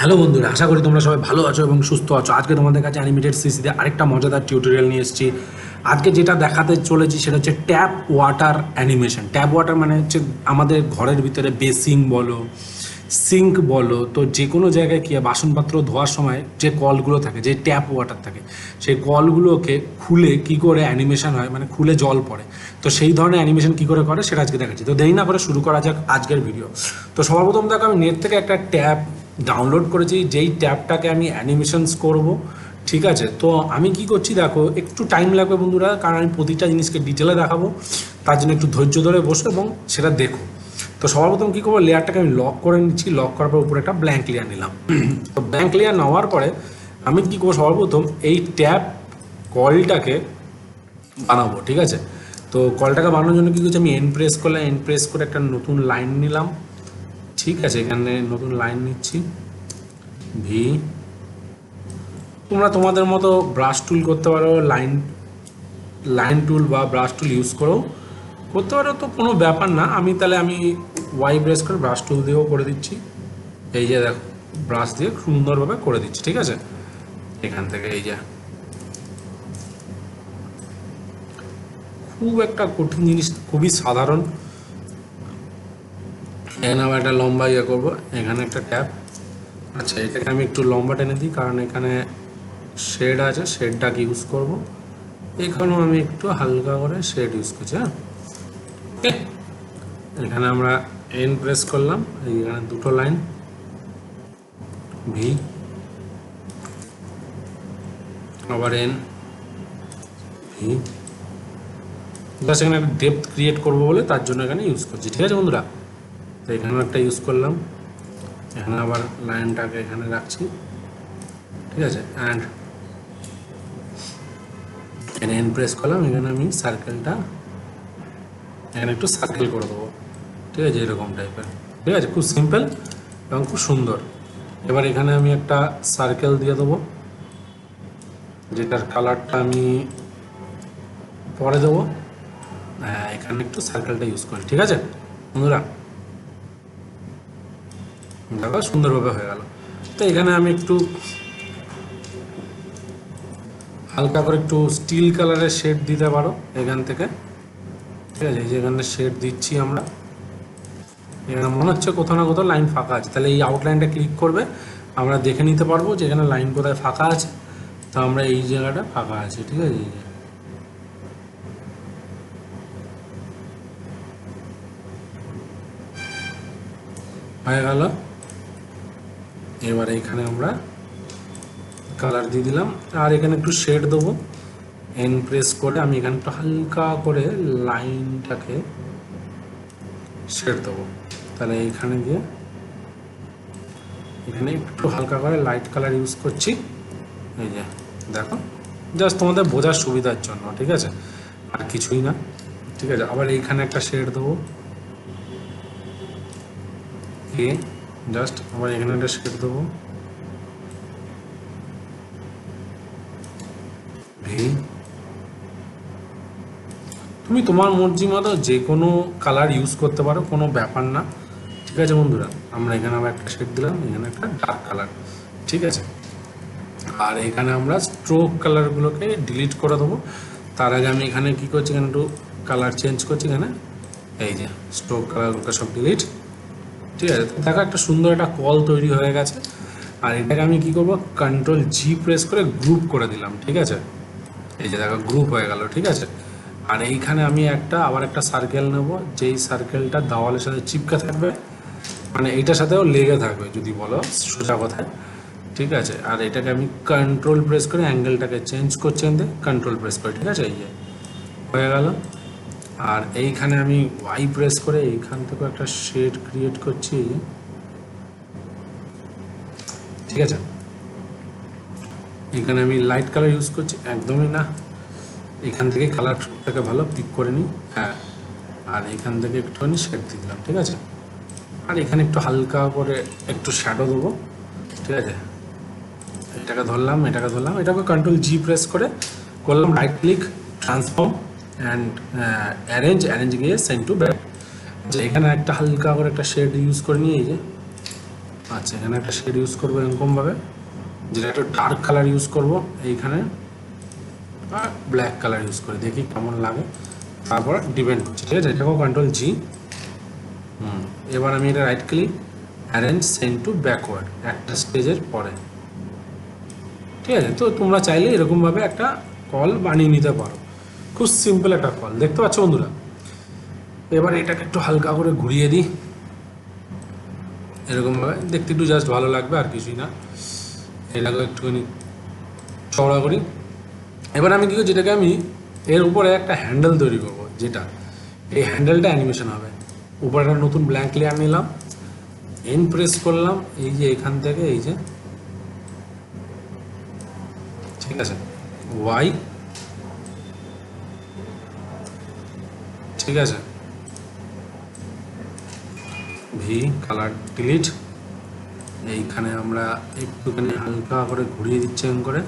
Hello বন্ধুরা, আশা করি তোমরা সবাই ভালো আছো এবং সুস্থ আছো। আজকে তোমাদের কাছে অ্যানিমেটেড সিসিতে আরেকটা মজাদার টিউটোরিয়াল নিয়ে এসেছি। আজকে যেটা দেখাতে চলেছি সেটা হচ্ছে tap water animation. Tap water মানে হচ্ছে আমাদের ঘরের ভিতরে বেসিং বলো, সিঙ্ক বলো, তো যে কোনো জায়গায় কি বাসনপত্র ধোয়ার সময় যে কলগুলো থাকে, যে ট্যাপ ওয়াটার থাকে, সেই কলগুলোকে খুলে কি করে অ্যানিমেশন হয়, মানে খুলে জল পড়ে। তো সেই ধরনের অ্যানিমেশন কি করে করে সেটা আজকে দেখাচ্ছি। তো দেরি না করে শুরু করা যাক আজকের ভিডিও। তো সবার প্রথম দেখো, আমি নেট থেকে একটা ট্যাপ ডাউনলোড করেছি, যেই ট্যাবটাকে আমি অ্যানিমেশনস করব। ঠিক আছে, তো আমি কি করছি দেখো, একটু টাইম লাগবে বন্ধুরা, কারণ আমি প্রতিটা জিনিসকে ডিটেলে দেখাবো। তার জন্য একটু ধৈর্য ধরে বসো এবং সেটা দেখো। তো সবার প্রথম কী করবো, লেয়ারটাকে আমি লক করে নিচ্ছি। লক করার পর উপরে একটা ব্ল্যাঙ্ক লেয়ার নিলাম। তো ব্ল্যাঙ্ক লেয়ার নেওয়ার পরে আমি কী করবো, সবার প্রথম এই ট্যাব কলটাকে বানাবো। ঠিক আছে, তো কলটাকে বানানোর জন্য কী করছি, আমি এন প্রেস করলাম। এন প্রেস করে একটা নতুন লাইন নিলাম। ঠিক আছে, এখানে নতুন লাইন নিচ্ছি, ভি। তোমরা তোমাদের মতো ব্রাশ টুল করতে পারো, লাইন টুল বা ব্রাশ টুল ইউজ করেও করতে পারো, তো কোনো ব্যাপার না। আমি ওয়াই প্রেস করে ব্রাশ টুল দিয়েও করে দিচ্ছি। এই যে দেখো, ব্রাশ দিয়ে সুন্দরভাবে করে দিচ্ছি। ঠিক আছে, এখান থেকে এই যে, খুব একটা কঠিন জিনিস, খুবই সাধারণ। এখানে আবার একটা লম্বা ইয়ে করবো, এখানে একটা ট্যাপ। আচ্ছা, এটাকে আমি একটু লম্বা টেনে দিই, কারণ এখানে শেড আছে, শেডটাকে ইউজ করব। এখানেও আমি একটু হালকা করে শেড ইউজ করছি। হ্যাঁ, ওকে। এখানে আমরা এন প্রেস করলাম, এখানে দুটো লাইন, ভি, আবার এন, ভি। জাস্ট এখানে একটা ডেপথ ক্রিয়েট করবো বলে তার জন্য এখানে ইউজ করছি। ঠিক আছে বন্ধুরা, তো এখানেও একটা ইউজ করলাম। এখানে আবার লাইনটাকে এখানে রাখছি। ঠিক আছে, অ্যান্ড এখানে এন প্রেস করলাম। এখানে আমি সার্কেলটা এখানে একটু সার্কেল করে দেবো। ঠিক আছে, এরকম টাইপের। ঠিক আছে, খুব সিম্পল এবং খুব সুন্দর। এবার এখানে আমি একটা সার্কেল দিয়ে দেবো, যেটার কালারটা আমি পরে দেবো। হ্যাঁ, এখানে একটু সার্কেলটা ইউজ করি। ঠিক আছে বন্ধুরা, দেখো সুন্দরভাবে হয়ে গেল। তো এখানে আমি একটু হালকা করে একটু স্টিল কালারের শেড দিতে পারো এখান থেকে। ঠিক আছে, এই যে এখানে শেড দিচ্ছি আমরা। এখানে মনে হচ্ছে কোথাও না কোথাও লাইন ফাঁকা আছে, তাহলে এই আউটলাইনটা ক্লিক করবে, আমরা দেখে নিতে পারবো যে এখানে লাইন কোথায় ফাঁকা আছে। তো আমরা এই জায়গাটা ফাঁকা আছে। ঠিক আছে, এই যে হয়ে গেল। এবারে এখানে আমরা কালার দিয়ে দিলাম, আর এখানে একটু শেড দেবো। এন প্রেস করে আমি এখানে একটু হালকা করে লাইনটাকে শেড দেবো। তাহলে এইখানে দিয়ে এখানে একটু হালকা করে লাইট কালার ইউজ করছি। এই যে দেখো, জাস্ট তোমাদের বোঝার সুবিধার জন্য। ঠিক আছে, আর কিছুই না। ঠিক আছে, আবার এইখানে একটা শেড দেবো, জাস্ট আবার এখানে একটা শেড দেবো, ভি। তুমি তোমার মর্জি মতো যে কোনো কালার ইউজ করতে পারো, কোনো ব্যাপার না। ঠিক আছে বন্ধুরা, আমরা এখানে আবার একটা শেড দিলাম, এখানে একটা ডার্ক কালার। ঠিক আছে, আর এখানে আমরা স্ট্রোক কালারগুলোকে ডিলিট করে দেবো। তার আগে আমি এখানে কী করছি, এখানে একটু কালার চেঞ্জ করছি। এখানে এই যে স্ট্রোক কালারগুলোকে সব ডিলিট। ঠিক আছে, দেখো একটা সুন্দর একটা কল তৈরি হয়ে গেছে। আর এটাকে আমি কী করবো, কন্ট্রোল জি প্রেস করে গ্রুপ করে দিলাম। ঠিক আছে, এই যে দেখো গ্রুপ হয়ে গেল। ঠিক আছে, আর এইখানে আমি আবার একটা সার্কেল নেব, যেই সার্কেলটা দেওয়ালের সাথে চিপকে থাকবে, মানে এইটার সাথেও লেগে থাকবে যদি বলো সোজা কথায়। ঠিক আছে, আর এটাকে আমি কন্ট্রোল প্রেস করে অ্যাঙ্গেলটাকে চেঞ্জ করছি, কন্ট্রোল প্রেস করে। ঠিক আছে, এই যে হয়ে গেল। আর এইখানে আমি ওয়াই প্রেস করে এইখান থেকে একটা শেড ক্রিয়েট করছি। এই যে, ঠিক আছে, এখানে আমি লাইট কালার ইউজ করছি, একদমই না, এখান থেকে কালার থেকে ভালো পিক করে নিই। হ্যাঁ, আর এখান থেকে একটুখানি শেড দিয়ে দিলাম। ঠিক আছে, আর এখানে একটু হালকা করে একটু শ্যাডো দেবো। ঠিক আছে, এটাকে কন্ট্রোল জি প্রেস করে করলাম right click, transform and arrange গিয়ে সেন্ড টু ব্যাক। যে এখানে একটা হালকা করে একটা শেড ইউজ করে নিয়ে, এই যে আচ্ছা, এখানে একটা শেড ইউজ করবো এরকমভাবে, যেটা একটু ডার্ক কালার ইউজ করবো এইখানে, ব্ল্যাক কালার ইউজ করে দেখি কেমন লাগে, তারপর ডিপেন্ড করছে। ঠিক আছে, এটাকেও কন্ট্রোল জি। এবার আমি এটা right click, arrange send to backward, একটা স্টেজের পরে। ঠিক আছে, তো তোমরা চাইলে এরকমভাবে একটা কল বানিয়ে নিতে পারো, খুব সিম্পল একটা কল। দেখতে পাচ্ছ বন্ধুরা? এবার এটাকে একটু হালকা করে ঘুরিয়ে দিই এরকমভাবে, দেখতে একটু জাস্ট ভালো লাগবে আর কিছুই না। এটাকে একটুখানি চওড়া করি। এবার আমি কী করছি, যেটাকে আমি এর উপরে একটা হ্যান্ডেল তৈরি করবো, যেটা এই হ্যান্ডেলটা অ্যানিমেশন হবে। উপরে একটা নতুন ব্ল্যাঙ্ক লেয়ার নিলাম, এন প্রেস করলাম, এই যে এখান থেকে এই যে, ঠিক আছে, ওয়াই, ঠিক আছে, ভি, কালার ডিলিট। এইখানে আমরা একটুখানি হালকা করে ঘুরিয়ে দিচ্ছি এরকম করে,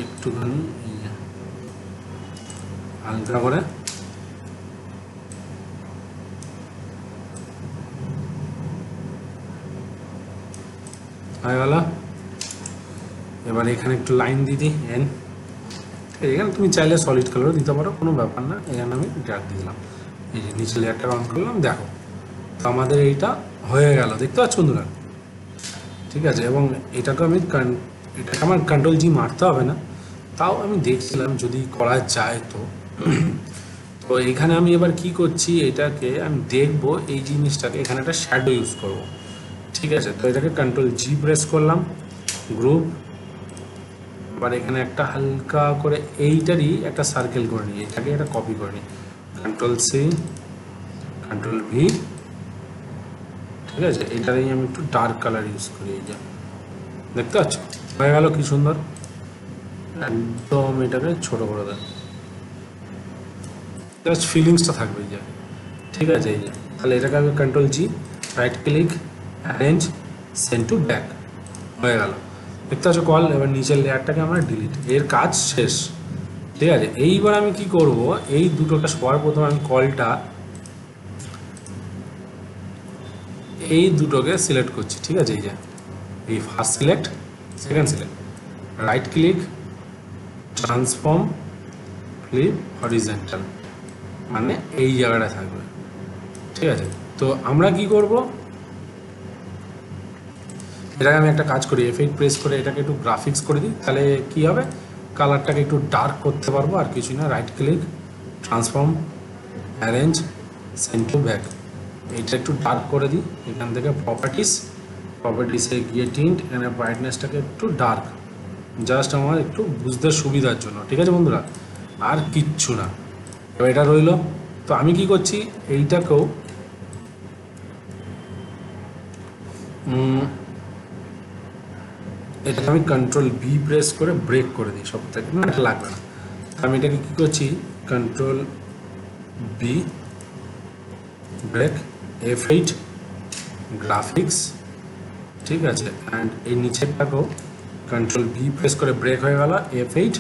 একটুখানি হালকা করে। হয়ে গেল। এবার এখানে একটু লাইন দিয়ে দিই, এন। এখানে তুমি চাইলে সলিড কালারও দিতে পারো, কোনো ব্যাপার না। এখানে আমি ড্র্যাগ দিলাম, এই যে নিচে লেয়ারটা অন করলাম, দেখো তো আমাদের এইটা হয়ে গেল। দেখতে পাচ্ছ বন্ধুরা? ঠিক আছে, এবং এটাকে আমার কন্ট্রোল জি মারতে হবে না, তাও আমি দেখছিলাম যদি করা যায়। তো তো এখানে আমি এবার কি করছি, এটাকে আমি দেখবো এই জিনিসটাকে, এখানে একটা শ্যাডো ইউজ করব। ঠিক আছে, তো এটাকে কন্ট্রোল জি প্রেস করলাম, গ্রুপ। এবার এখানে একটা হালকা করে এইটারই একটা সার্কেল করে নিই, এটাকে একটা কপি করে নিই, কন্ট্রোল সি, কন্ট্রোল ভি। ঠিক আছে, এটারই আমি একটু ডার্ক কালার ইউজ করি, এই যে দেখতে পাচ্ছ হয়ে গেল কি সুন্দর। একদম এটাকে ছোট করে দেন, জাস্ট ফিলিংসটা থাকবে এই যে। ঠিক আছে, এই যে তাহলে এটাকে আমি control G, right click, arrange send to back, হয়ে গেল। দেখতে পাচ্ছ কল। এবার নিচের লেয়ারটাকে আমরা ডিলিট, এর কাজ শেষ। ঠিক আছে, এইবার আমি কি করব, এই দুটোকে সবার প্রথমে আমি কলটা এই দুটোকে সিলেক্ট করছি। ঠিক আছে, এই যে এই first select, second select, right click, transform, flip horizontal, মানে এই জায়গাটা থাকবে। ঠিক আছে, তো আমরা কি করব, এটাকে আমি একটা কাজ করি, এফেক্ট প্রেস করে এটাকে একটু গ্রাফিক্স করে দিই, তাহলে কি হবে, কালারটাকে একটু ডার্ক করতে পারবো আর কিছুই না। Right click, transform, arrange send to back, এইটা একটু ডার্ক করে দিই। এখান থেকে প্রপার্টিসে গিয়ে টিন্ট, এখানে ব্রাইটনেসটাকে একটু ডার্ক, জাস্ট আমার একটু বুঝতে সুবিধার জন্য। ঠিক আছে বন্ধুরা, আর কিচ্ছু না। এবার এটা রইল। তো আমি কি করছি, এইটাকেও এটাকে আমি কন্ট্রোল বি প্রেস করে ব্রেক করে দিই, সব থেকে না, এটা লাগবে না। আমি এটাকে কী করছি, control B break, F8 graphics. ঠিক আছে, অ্যান্ড এই নিচেরটাকেও কন্ট্রোল বি প্রেস করে ব্রেক হয়ে গেল, F8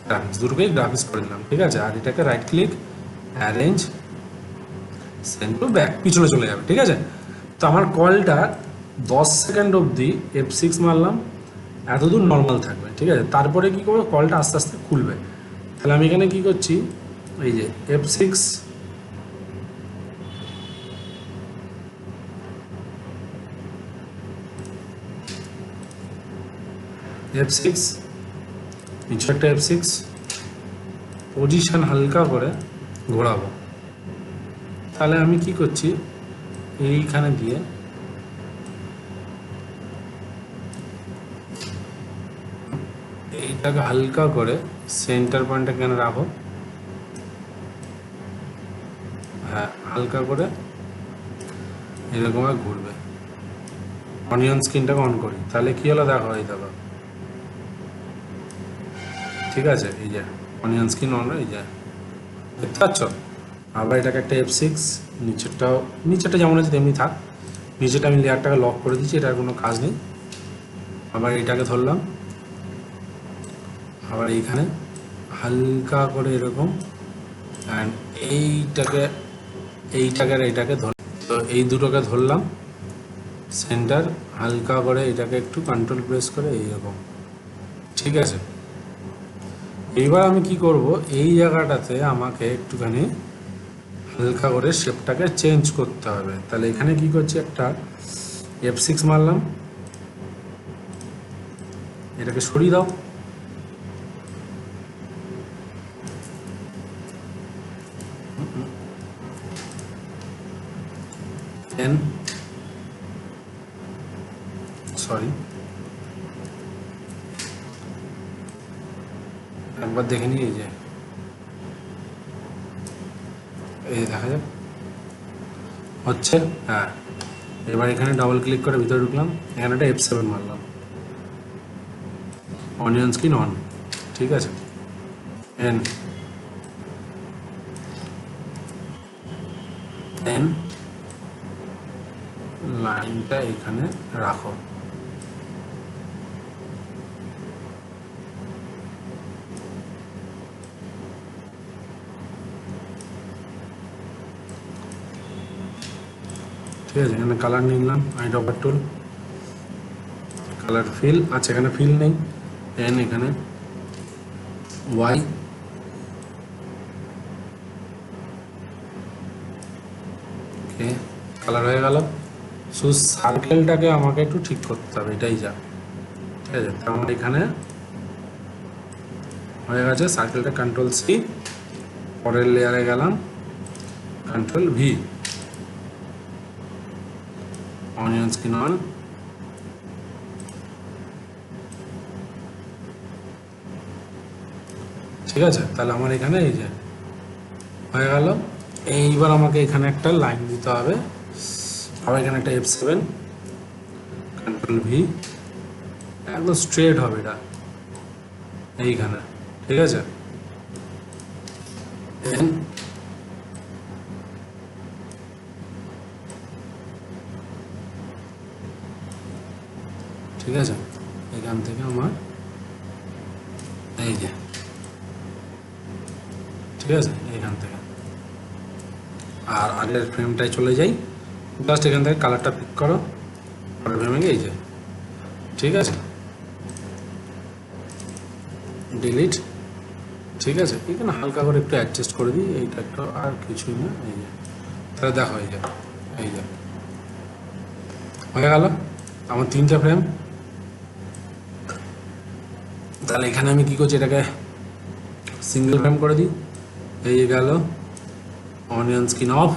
গ্রাফিক্স, দুটোকেই গ্রাফিক্স করে দিলাম। ঠিক আছে, আর এটাকে right click, arrange send to back, পিছনে চলে যাবে। ঠিক আছে, তো আমার কলটা 10 সেকেন্ড অবধি F6 মারলাম, এতদূর নর্মাল থাকবে। ঠিক আছে, তারপরে কী করবো, কলটা আস্তে আস্তে খুলবে। তাহলে আমি এখানে কী করছি, এই যে F6, F6, নিচে একটা F6, পজিশন হালকা করে ঘোরাবো। তাহলে আমি কি করছি, এইখানে দিয়ে এইটাকে হালকা করে সেন্টার পয়েন্টটা কেন রাখো, হ্যাঁ হালকা করে এরকম ঘুরবে। অনিয়ন স্ক্রিনটাকে অন করি, তাহলে কি হলো দেখো, এই দেখো। ঠিক আছে, এই যে অনিয়ন স্ক্রিন অন, এই যে দেখতে পাচ্ছ। আবার এটাকে একটা F6, নিচেরটা যেমন আছে তেমনি থাক, নিচেটা আমি লেয়ারটাকে লক করে দিচ্ছি, এটার কোনো কাজ নেই। আবার এইটাকে ধরলাম, আবার এইখানে হালকা করে এরকম, অ্যান্ড এইটাকে আর এইটাকে ধর। তো এই দুটোকে ধরলাম সেন্টার, হালকা করে এটাকে একটু কন্ট্রোল প্রেস করে এইরকম, ঠিক আছে। এইবার আমি কি করব, এই জায়গাটাতে আমাকে একটুখানি হালকা করে শেপটাকে চেঞ্জ করতে হবে। তাহলে এখানে কি করছি, একটা F6 মারলাম, এটাকে সরিয়ে দাও, সরি একবার দেখে নিই, এই যে এই দেখা যাক হচ্ছে, হ্যাঁ। এবার এখানে ডাবল ক্লিক করে ভিতরে ঢুকলাম, এখানে একটা F7 মারলাম, অনিয়ন স্ক্রিন অন, ঠিক আছে। এন এন লাইনটা এখানে রাখো, ঠিক আছে। এখানে কালার নিলাম, আইড্রপার টুল, কালার ফিল, আচ্ছা এখানে ফিল নেই, এন এখানে ওয়াই, ওকে কালার হয়ে গেল। শুধু সার্কেলটাকে আমাকে একটু ঠিক করতে হবে, এটাই যা, ঠিক আছে। তো আমার এখানে হয়ে গেছে সার্কেলটা, কন্ট্রোল সি, পরের লেয়ারে গেলাম, control V, onion screen on, ঠিক আছে। তাহলে আমার এখানে এই যে হয়ে গেল। এইবার আমাকে এখানে একটা লাইন দিতে হবে, আবার এখানে একটা F7, কন্ট্রোল ভি, একদম স্ট্রেট হবে এটা এইখানে, ঠিক আছে। এন ঠিক আছে, এখান থেকে আমার এই যে, ঠিক আছে, এখান থেকে আর আগের ফ্রেমটায় চলে যাই, জাস্ট এখান থেকে কালারটা পিক করো, পরের ফ্রেমে এই যে, ঠিক আছে, ডিলিট, ঠিক আছে। এখানে হালকা করে একটু অ্যাডজাস্ট করে দিই, এইটা একটু, আর কিছুই না, এই যে, তাহলে দেখো এই যে, এই যে হয়ে গেল আমার 3টে ফ্রেম। তাহলে এখানে আমি কি করছি, এটাকে সিঙ্গেল ফ্রেম করে দিই, এই যে গেল অনিয়ন স্ক্রিন অফ,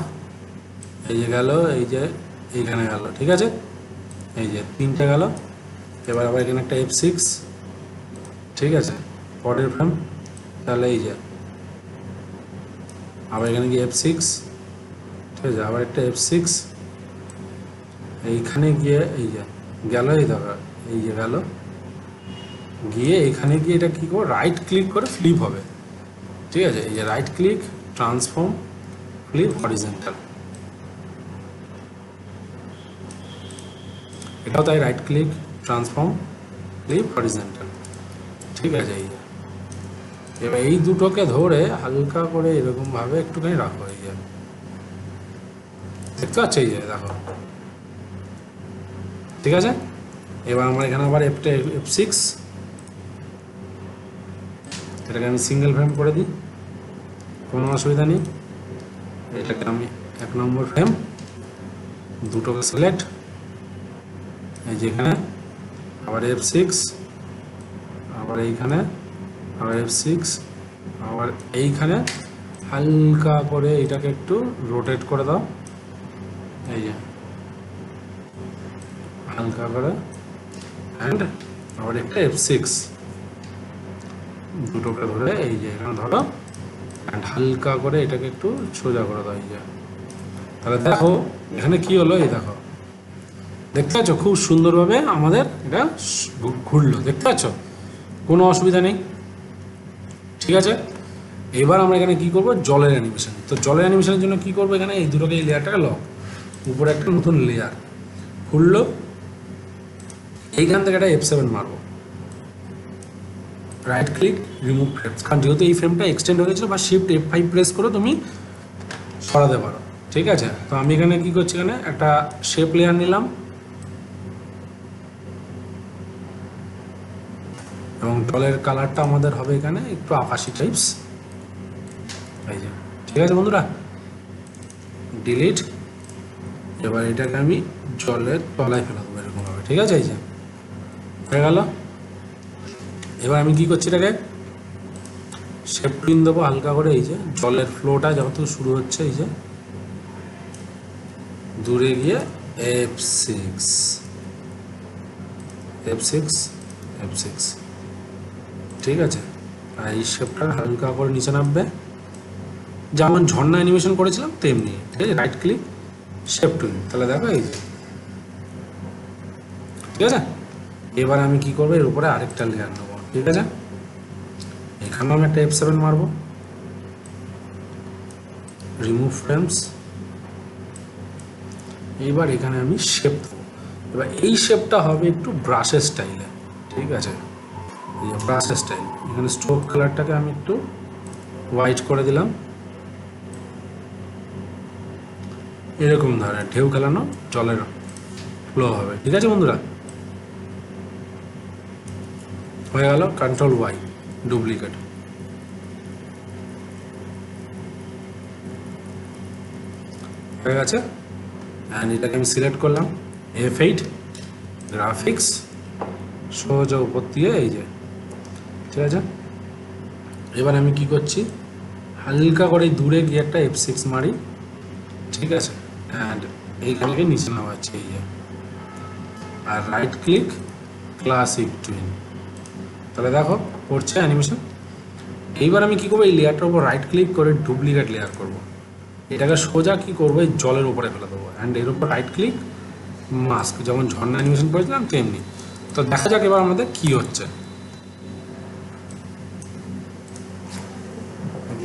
এই যে গেল, এই যে এইখানে গেল, ঠিক আছে, এই যে 3টে গেল। এবার আবার এখানে একটা F6, ঠিক আছে, পরের ফ্রেম, তাহলে এই যে আবার এখানে গিয়ে F6, ঠিক আছে, আবার একটা F6, এইখানে গিয়ে এই যে গেল, এই দেখা এই যে গেল, গিয়ে এখানে গিয়ে এটা কী করবো, রাইট ক্লিক করে ফ্লিপ হবে, ঠিক আছে। এই যে right click, transform, flip horizontal, এটাও তাই, right click, transform, flip horizontal, ঠিক আছে। এই এবার এই দুটোকে ধরে হালকা করে এরকমভাবে একটুখানি রাখো, এই যে দেখতে পাচ্ছ, এই যে দেখো, ঠিক আছে। এবার আমার এখানে আবার F6, এটাকে আমি সিঙ্গেল ফ্রেম করে দিই, কোনো অসুবিধা নেই। এটাকে আমি 1 নম্বর ফ্রেম, দুটোকে সিলেক্ট, এই যেখানে আবার F6, আবার এইখানে আবার F6, আবার এইখানে হালকা করে এটাকে একটু রোটেট করে দাও, এই যে হালকা করে, অ্যান্ড আবার একটা F6, দুটোকে ধরে এই যে এখানে ধরো, অ্যান্ড হালকা করে এটাকে একটু সোজা করে দাও, এই যে। তাহলে দেখো এখানে কি হলো, এই দেখো, দেখতে পাচ্ছ খুব সুন্দরভাবে আমাদের এটা ঘুরলো, দেখতে পাচ্ছ, কোনো অসুবিধা নেই, ঠিক আছে। এবার আমরা এখানে কি করব, জলের অ্যানিমেশন। তো জলের অ্যানিমেশনের জন্য কি করবো, এখানে এই দুটোকে, এই লেয়ারটাকে লক, উপরে একটা নতুন লেয়ার খুললো, এইখান থেকে একটা F7 মারবো, রাইট ক্লিক, রিমুভ ফ্রেমস, কারণ যেহেতু এই ফ্রেমটা এক্সটেন্ড হয়ে গেছিলো, বা শিফট F5 প্রেস করে তুমি সরাতে পারো, ঠিক আছে। তো আমি এখানে কি করছি, এখানে একটা শেপ লেয়ার নিলাম এবং জলের কালারটা আমাদের হবে এখানে একটু আকাশি টাইপস, এই যে। ঠিক আছে বন্ধুরা, ডিলিট। এবার এটাকে আমি জলের তলায় ফেলে দেবো এরকমভাবে। ঠিক আছে, এই যে হয়ে গেল। এবার আমি কি করছি, এটাকে শেপ টুইন দেবো হালকা করে, এই যে জলের ফ্লোটা যত শুরু হচ্ছে, এই যে দূরে গিয়ে F6 F6 F6। ঠিক আছে, আর এই শেপটা হালকা করে নিচে নামবে, যেমন ঝর্ণা অ্যানিমেশন করেছিলাম তেমনি। ঠিক আছে, রাইট ক্লিক শেপ টুইন, তাহলে দেখো এই যে। ঠিক আছে, এবার আমি কি করবো, এর উপরে আরেকটা লেয়ার নেবো। ঠিক আছে, এখানেও আমি একটা F7 মারবো, রিমুভ ফ্রেমস। এবার এখানে আমি শেপ দেবো। এবার এই শেপটা হবে একটু ব্রাশের স্টাইলে। ঠিক আছে, এই যে ব্রাশের স্টাইল, এখানে স্ট্রোক কালারটাকে আমি একটু হোয়াইট করে দিলাম, এরকম ধরনের ঢেউ খেলানো জলের ফ্লো হবে। ঠিক আছে বন্ধুরা, হয়ে গেল। Control Y duplicate. হয়ে গেছে, অ্যান্ড এটাকে আমি সিলেক্ট করলাম, F8 গ্রাফিক্স, সোজা উপর দিয়ে, এই যে। ঠিক আছে, এবার আমি কি করছি, হালকা করে দূরে গিয়ে একটা F6 মারি। ঠিক আছে, অ্যান্ড এইখানে নিচে নামাচ্ছি, এই যে, আর রাইট ক্লিক ক্লাসিক টুইন, তাহলে দেখো করছে অ্যানিমেশন। এইবার আমি কি করবো, এই লেয়ারটার উপর রাইট ক্লিক করে ডুপ্লিকেট লেয়ার করব। এটাকে সোজা কি করবো, এই জলের উপরে ফেলে দেবো, অ্যান্ড এর উপর রাইট ক্লিক মাস্ক, যেমন ঝর্ণা অ্যানিমেশন করেছিলাম তেমনি। তো দেখা যাক এবার আমাদের কি হচ্ছে।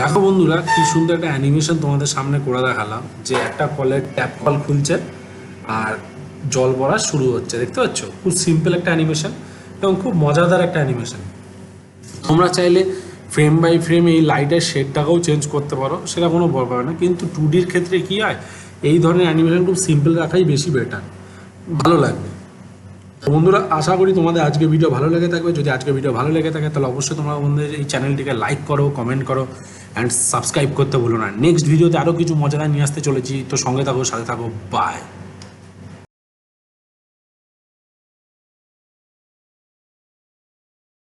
দেখো বন্ধুরা, কি সুন্দর একটা অ্যানিমেশন তোমাদের সামনে করে দেখালাম, যে একটা কলের ট্যাপ কল খুলছে আর জল পড়া শুরু হচ্ছে। দেখতে পাচ্ছ, খুব সিম্পল একটা অ্যানিমেশন এবং খুব মজাদার একটা অ্যানিমেশন। তোমরা চাইলে ফ্রেম বাই ফ্রেম এই লাইটের শেডটাকেও চেঞ্জ করতে পারো, সেটা কোনো ব্যাপার না। কিন্তু 2Dর ক্ষেত্রে কী হয়, এই ধরনের অ্যানিমেশন খুব সিম্পল রাখাই বেশি বেটার, ভালো লাগবে। তো বন্ধুরা, আশা করি তোমাদের আজকে ভিডিও ভালো লেগে থাকবে। যদি আজকে ভিডিও ভালো লেগে থাকে তাহলে অবশ্যই তোমরা বন্ধুদের এই চ্যানেলটিকে লাইক করো, কমেন্ট করো অ্যান্ড সাবস্ক্রাইব করতে ভুলো না। নেক্সট ভিডিওতে আরও কিছু মজাদার নিয়ে আসতে চলেছি, তো সঙ্গে থাকো, সাথে থাকো, বাই।